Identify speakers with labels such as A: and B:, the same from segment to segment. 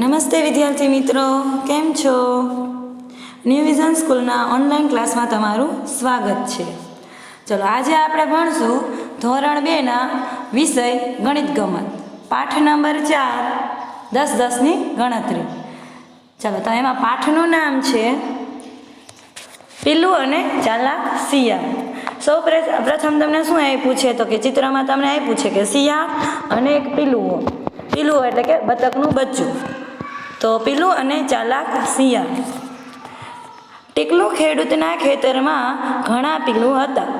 A: નમસ્તે વિદ્યાર્થી મિત્રો, કેમ છો? ન્યૂ વિઝન સ્કૂલના ઓનલાઈન ક્લાસમાં તમારું સ્વાગત છે. ચલો, આજે આપણે ભણશું ધોરણ 2ના વિષય ગણિત ગમત, પાઠ નંબર 4, 10-10ની ગણતરી. ચાલો, તો એમાં પાઠનું નામ છે પીલું અને ચાલાક શિયાળ. સૌ પ્રથમ તમને શું આપ્યું છે? તો કે ચિત્રમાં તમને આપ્યું છે કે શિયાળ અને એક પીલુઓ. પીલું એટલે કે બતકનું બચ્ચું. તો પીલું અને ચાલાક શિયાળ. ટીકલું ખેડૂતના ખેતરમાં ઘણા પીલું હતા.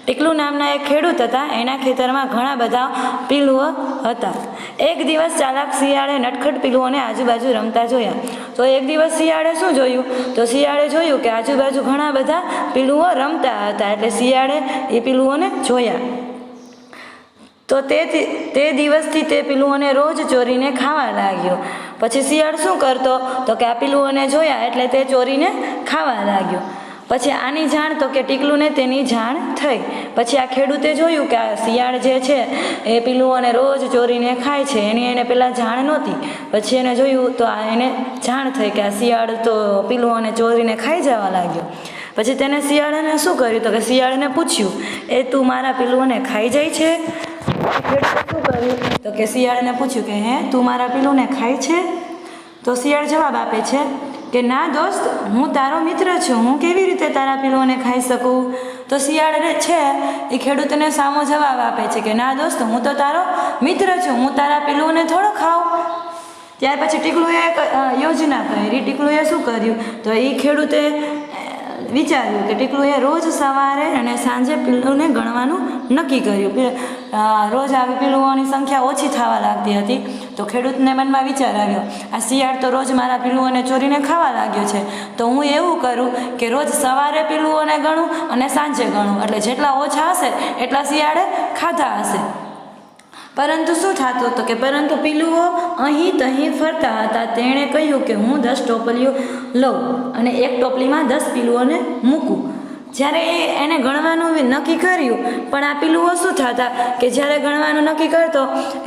A: ટીકલું નામના એક ખેડૂત હતા, એના ખેતરમાં ઘણા બધા પીલુઓ હતા. એક દિવસ ચાલાક શિયાળે નટખટ પીલુઓને આજુબાજુ રમતા જોયા. તો એક દિવસ શિયાળે શું જોયું? તો શિયાળે જોયું કે આજુબાજુ ઘણા બધા પીલુઓ રમતા હતા, એટલે શિયાળે એ પીલુઓને જોયા. તો તે દિવસથી તે પીલુઓને રોજ ચોરીને ખાવા લાગ્યો. પછી શિયાળ શું કરતો? તો કે આ પીલુઓને જોયા એટલે તે ચોરીને ખાવા લાગ્યો. પછી આની જાણ તો કે ટીકલુંને તેની જાણ થઈ. પછી આ ખેડૂતે જોયું કે આ શિયાળ જે છે એ પીલુઓને રોજ ચોરીને ખાય છે, એને પહેલાં જાણ નહોતી. પછી એને જોયું તો એને જાણ થઈ કે આ શિયાળ તો પીલુઓને ચોરીને ખાઈ જવા લાગ્યો. પછી તેને શિયાળને શું કર્યું? તો કે શિયાળને પૂછ્યું, એ તું મારા પીલુઓને ખાઈ જાય છે? ખેડૂતે શું કર્યું? તો કે શિયાળને પૂછ્યું કે હે, તું મારા પીલુંને ખાય છે? તો શિયાળ જવાબ આપે છે કે ના દોસ્ત, હું તારો મિત્ર છું, હું કેવી રીતે તારા પીલુઓને ખાઈ શકું? તો શિયાળ છે એ ખેડૂતને સામો જવાબ આપે છે કે ના દોસ્ત, હું તો તારો મિત્ર છું, હું તારા પીલુઓને થોડો ખાઉં. ત્યાર પછી ટીકલુએ એક યોજના કરી. ટીકલુએ શું કર્યું? તો એ ખેડૂતે વિચાર્યું કે ટીકલુએ રોજ સવારે અને સાંજે પીલુંને ગણવાનું નક્કી કર્યું. રોજ આવી પીલુઓની સંખ્યા ઓછી થવા લાગતી હતી. તો ખેડૂતને મનમાં વિચાર આવ્યો, આ શિયાળ તો રોજ મારા પીલુઓને ચોરીને ખાવા લાગ્યો છે, તો હું એવું કરું કે રોજ સવારે પીલુઓને ગણું અને સાંજે ગણું, એટલે જેટલા ઓછા હશે એટલા શિયાળે ખાધા હશે. પરંતુ શું થતું? તો કે પરંતુ પીલુઓ અહીં તહીં ફરતા હતા. તેણે કહ્યું કે હું 10 ટોપલીઓ લઉં અને એક ટોપલીમાં 10 પીલુઓને મૂકું. જ્યારે એને ગણવાનું નક્કી કર્યું, પણ આ પીલુઓ શું થતા કે જ્યારે ગણવાનું નક્કી કરતો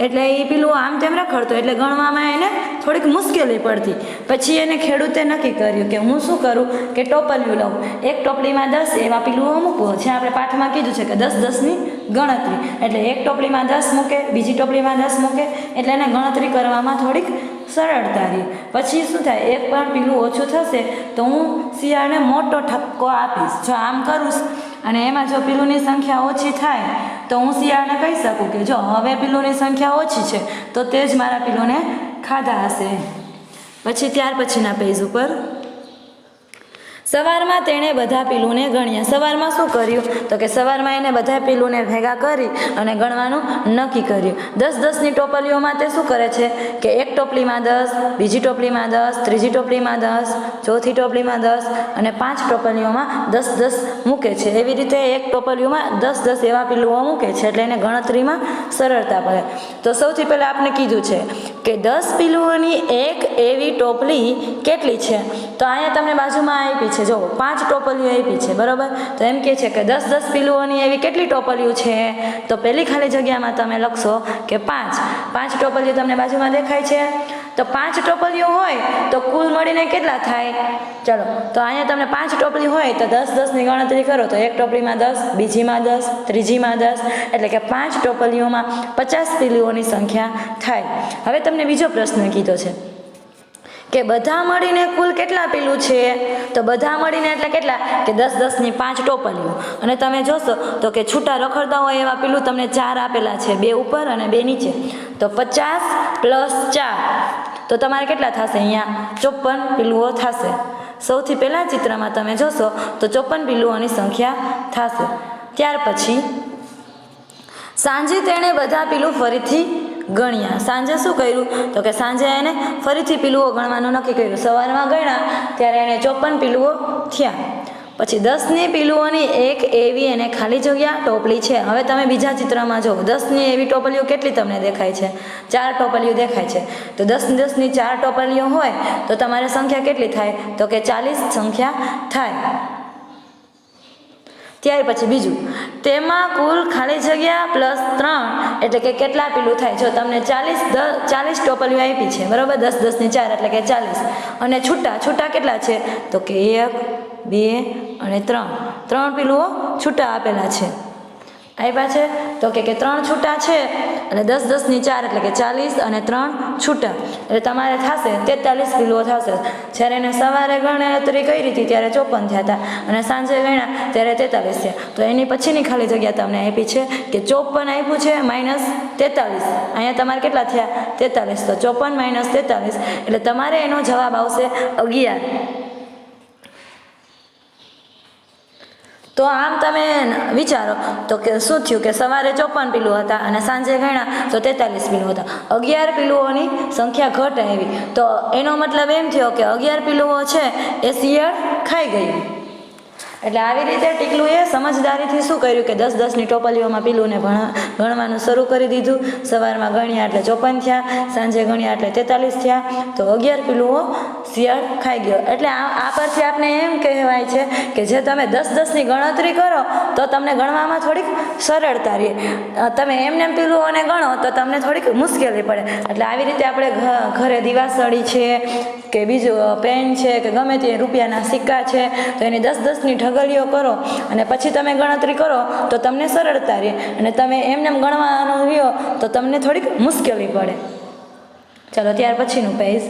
A: એટલે એ પીલુઓ આમ તેમ રખડતો, એટલે ગણવામાં એને થોડીક મુશ્કેલી પડતી. પછી એને ખેડૂતે નક્કી કર્યું કે હું શું કરું કે ટોપલીઓ લઉં, એક ટોપલીમાં 10 એવા પીલુઓ મૂકવો. જે આપણે પાઠમાં કીધું છે કે 10-10ની ગણતરી, એટલે એક ટોપલીમાં 10 મૂકે, બીજી ટોપલીમાં 10 મૂકે, એટલે એને ગણતરી કરવામાં થોડીક સરળતા રહી. પછી શું થાય? એક પણ પીલું ઓછું થશે તો હું શિયાળને મોટો ઠપકો આપીશ. જો આમ કરું અને એમાં જો પીલુંની સંખ્યા ઓછી થાય તો હું શિયાળને કહી શકું કે જો હવે પીલુંની સંખ્યા ઓછી છે તો તે જ મારા પીલુંને ખાધા હશે. પછી ત્યાર પછીના પેજ ઉપર સવારમાં તેણે બધા પીલુંને ગણ્યા. સવારમાં શું કર્યું? તો કે સવારમાં એને બધા પીલુંને ભેગા કરી અને ગણવાનું નક્કી કર્યું. 10-10ની ટોપલીઓમાં તે શું કરે છે કે એક ટોપલીમાં 10, બીજી ટોપલીમાં 10, ત્રીજી ટોપલીમાં 10, ચોથી ટોપલીમાં 10 અને 5 ટોપલીઓમાં 10-10 મૂકે છે. એવી રીતે એક ટોપલીઓમાં 10-10 એવા પીલુઓ મૂકે છે, એટલે એને ગણતરીમાં સરળતા પડે. તો સૌથી પહેલાં આપણે કીધું છે કે 10 પીલુઓની એક એવી ટોપલી કેટલી છે? તો અહીંયા તમને બાજુમાં આપી છે, જો 5 ટોપલીઓ આપી છે, બરાબર? તો એમ કે છે કે 10-10 પીલુઓની એવી કેટલી ટોપલીઓ છે? તો પહેલી ખાલી જગ્યામાં તમે લખશો કે 5. 5 ટોપલીઓ તમને બાજુમાં દેખાય છે. તો 5 ટોપલીઓ હોય તો કુલ મળીને કેટલા થાય? ચલો, તો અહીંયા તમને 5 ટોપલી હોય તો 10-10ની ગણતરી કરો તો એક ટોપલીમાં 10, બીજીમાં 10, ત્રીજીમાં 10, એટલે કે 5 ટોપલીઓમાં 50 પીલુઓની સંખ્યા થાય. હવે તમને બીજો પ્રશ્ન કીધો છે કે બધા મળીને કુલ કેટલા પીલું છે? તો બધા મળીને એટલે કેટલા? કે 10-10ની 5 ટોપલીઓ. અને તમે જોશો તો કે છૂટા રખડતા હોય એવા પીલું તમને 4 આપેલા છે, 2 ઉપર અને 2 નીચે. તો 50 + 4 તો તમારે કેટલા થશે? અહીંયા 54 પીલુઓ થશે. સૌથી પહેલાં ચિત્રમાં તમે જોશો તો 54 પીલુઓની સંખ્યા થશે. ત્યાર પછી સાંજે તેણે બધા પીલું ફરીથી ગણ્યા. સાંજે શું કર્યું? તો કે સાંજે એને ફરીથી પીલુઓ ગણવાનું નક્કી કર્યું. સવારમાં ગણ્યા ત્યારે એને 54 પીલુઓ થયા. પછી 10ની પીલુઓની એક એવી એને ખાલી જગ્યા ટોપલી છે. હવે તમે બીજા ચિત્રમાં જો 10ની એવી ટોપલીઓ કેટલી તમને દેખાય છે? 4 ટોપલીઓ દેખાય છે. તો 10-10ની 4 ટોપલીઓ હોય તો તમારે સંખ્યા કેટલી થાય? તો કે 40 સંખ્યા થાય. ત્યાર પછી બીજું, તેમાં કુલ ખાલી જગ્યા પ્લસ 3 એટલે કે કેટલા પીલું થાય? જો તમને 40 ટોપલીઓ આપી છે, બરાબર, 10 10 ની 4 એટલે કે 40, અને છૂટા કેટલા છે? તો કે 1 2 અને 3 પીલુઓ છૂટા આપેલા છે. આપ્યા છે તો કે 3 છૂટા છે એટલે 10 10 ની 4 એટલે કે 40 અને 3 છૂટા એટલે તમારે થશે 43 પીલુઓ થશે. જ્યારે એને સવારે ગણતરી કરી હતી ત્યારે 54 થયા હતા અને સાંજે ગણ્યા ત્યારે 43 થયા. તો એની પછીની ખાલી જગ્યા તમને આપી છે કે 54 આપ્યું છે માઇનસ 43. અહીંયા તમારે કેટલા થયા? 43. તો 54 માઇનસ 43 એટલે તમારે એનો જવાબ આવશે 11. તો આમ તમે વિચારો તો કે શું થયું કે સવારે 54 પીલું હતા અને સાંજે ગણ્યા તો 43 પીલું હતા. 11 પીલુઓની સંખ્યા ઘટ આવી. તો એનો મતલબ એમ થયો કે 11 પીલુઓ છે એ શિયાળ ખાઈ ગયું. એટલે આવી રીતે ટીકલુએ સમજદારીથી શું કર્યું કે 10 10 ની ટોપલીઓમાં પીલુંને ગણવાનું શરૂ કરી દીધું. સવારમાં ગણ્યા એટલે 54 થયા, સાંજે ગણ્યા એટલે 43 થયા. તો 11 પીલુઓ શિયાળ ખાઈ ગયો. એટલે આ પરથી આપણે એમ કહેવાય છે કે જે તમે 10 10 ની ગણતરી કરો તો તમને ગણવામાં થોડીક સરળતા રહે. તમે એમને પીલુઓને ગણો તો તમને થોડીક મુશ્કેલી પડે. એટલે આવી રીતે આપણે ઘરે દિવાસળી છે કે બીજું પેન છે કે ગમે તે રૂપિયાના સિક્કા છે તો એની 10 10 ની ઢગલીઓ કરો અને પછી તમે ગણતરી કરો તો તમને સરળતા રહે. અને તમે એમને ગણવાનું રહ્યો તો તમને થોડીક મુશ્કેલી પડે. ચાલો ત્યાર પછીનું પેજ.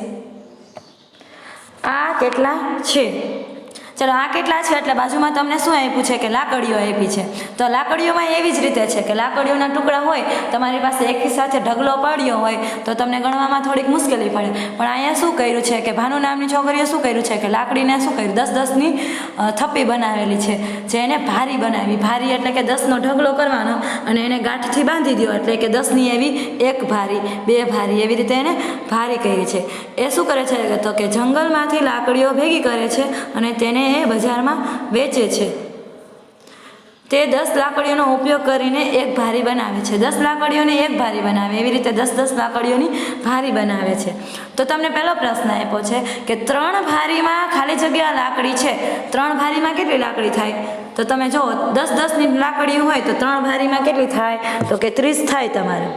A: આ કેટલા છે? ચલો આ કેટલા છે એટલે બાજુમાં તમને શું આપ્યું છે કે લાકડીઓ આપી છે. તો લાકડીઓમાં એવી જ રીતે છે કે લાકડીઓના ટુકડા હોય, તમારી પાસે એકી સાથે ઢગલો પડ્યો હોય તો તમને ગણવામાં થોડીક મુશ્કેલી પડે. પણ અહીંયા શું કર્યું છે કે ભાનુ નામની છોકરીએ શું કર્યું છે કે લાકડીને શું કર્યું 10 10 ની થપ્પી બનાવેલી છે જે એને ભારી બનાવી. ભારી એટલે કે 10 નો ઢગલો કરવાનો અને એને ગાંઠથી બાંધી દો એટલે કે 10 ની એવી 1 ભારી 2 ભારી એવી રીતે એને ભારી કરી છે. એ શું કરે છે તો કે જંગલમાંથી લાકડીઓ ભેગી કરે છે અને તેને એ બજારમાં વેચે છે. તે 10 લાકડીઓનો ઉપયોગ કરીને એક ભારી બનાવે છે. 10 લાકડીઓને એક ભારી બનાવે એવી રીતે 10 10 લાકડીઓની ભારી બનાવે છે. તો તમને પહેલો પ્રશ્ન આપ્યો છે કે 3 ભારીમાં ખાલી જગ્યા લાકડી છે. 3 ભારીમાં કેટલી લાકડી થાય? તો તમે જુઓ 10 10 ની લાકડીઓ હોય તો 3 ભારીમાં કેટલી થાય? તો કે 30 થાય તમારે.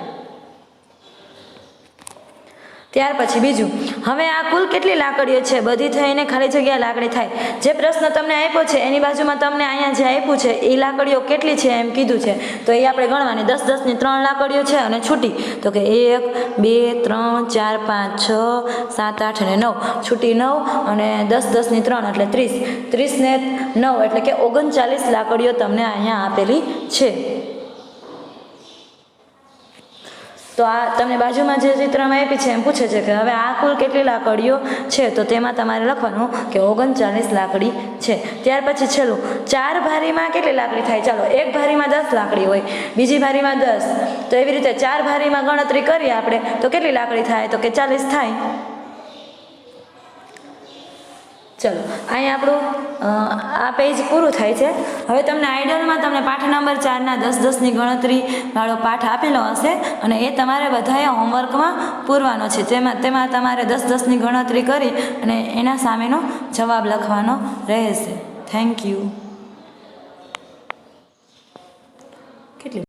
A: ત્યાર પછી બીજું, હવે આ કુલ કેટલી લાકડીઓ છે? બધી થઈને ખાલી જગ્યા લાકડી થાય. જે પ્રશ્ન તમને આપ્યો છે એની બાજુમાં તમને અહીંયા જે આપ્યું છે એ લાકડીઓ કેટલી છે એમ કીધું છે. તો એ આપણે ગણવાની 10 10 ની 3 લાકડીઓ છે અને છૂટી તો કે 1 2 3 4 5 6 7 8 અને 9. છૂટી 9 અને 10 10 ની 3 એટલે 30. 30 ને 9 એટલે કે 39 લાકડીઓ તમને અહીંયા આપેલી છે. તો આ તમને બાજુમાં જે ચિત્રમાં આપી છે એમ પૂછે છે કે હવે આ કુલ કેટલી લાકડીઓ છે? તો તેમાં તમારે લખવાનું કે 39 લાકડી છે. ત્યાર પછી છેલ્લું, 4 ભારીમાં કેટલી લાકડી થાય? ચાલો એક ભારીમાં 10 લાકડી હોય, બીજી ભારીમાં 10, તો એવી રીતે 4 ભારીમાં ગણતરી કરીએ આપણે તો કેટલી લાકડી થાય? તો કે 40 થાય. ચલો અહીંયા આપણું આ પેજ પૂરું થાય છે. હવે તમને આઈડલમાં તમને પાઠ નંબર 4 ના 10 10 ની ગણતરી વાળો પાઠ આપેલો હશે અને એ તમારે બધાએ હોમવર્કમાં પૂરવાનો છે. તેમાં તમારે 10 10 ની ગણતરી કરી અને એના સામેનો જવાબ લખવાનો રહેશે. Thank you.